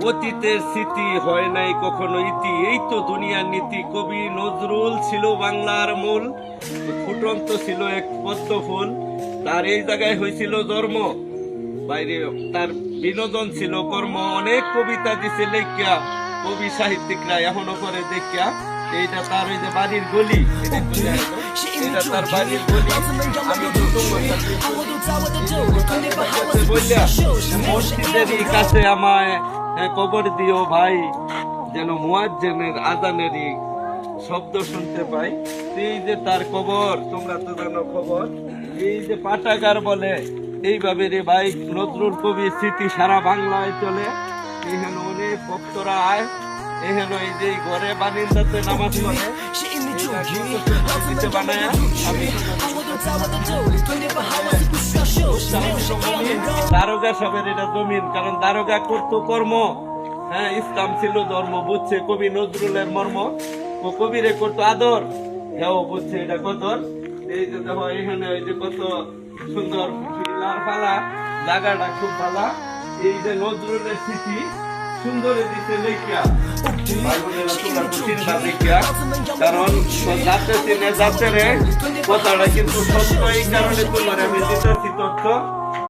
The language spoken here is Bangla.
অতীতের স্মৃতি হয় নাই কখনো ইতি, এই তো দুনিয়ার নীতি। কবি নজরুল ছিল বাংলার মূল, ফুটন্ত ছিল এক পদ্ম ফুল। তার এই জায়গায় হয়েছিল জন্ম, বাইরে তার বিনোদন ছিল কর্ম। অনেক কবিতা দিছে লেখিয়া কবি সাহিত্যিকরা এখনো করে দেখিয়া। এইটা তার ওই যে বাড়ির গলি, এটা তার বাড়ির গলি। আমি বললা মসজিদেরই কাছে আমায় কবর দিও ভাই, যেন মুয়াজ্জিনের আযানেরই শব্দ শুনতে পাই। এই যে তার কবর, তোমরা তো জানো খবর। এই যে পাঠাগার বলে এইভাবে রে ভাই, নজরুল কবির স্মৃতি সারা বাংলায় চলে। এখানে অনেক ভক্তরা আয়, এখানে এই যে ঘরে বানিন্দাতে নামাজ পড়ে বানায়। আমি দারোগা সবের এটা জমিন, কারণ দারোগা করতো কর্ম। হ্যাঁ, ইসলাম ছিল ধর্ম, বুঝছে কবি নজরুলের মর্ম। ও কবিরে করতো আদর, হ্যাঁ বুঝছে এটা কদর। এই যে দেখো এখানে ওই যে কত সুন্দর পালা, জায়গাটা খুব ভালো। এই যে নজরুলের স্মৃতি সুন্দর দিতে লেখিয়া, ভাই বোনেরা তোমরা তো চিন্তা দেখিয়া, কারণ যাতে চিনে যাতে রে কথাটা কিন্তু সত্য। এই কারণে তোমার আমি দিতেছি তথ্য।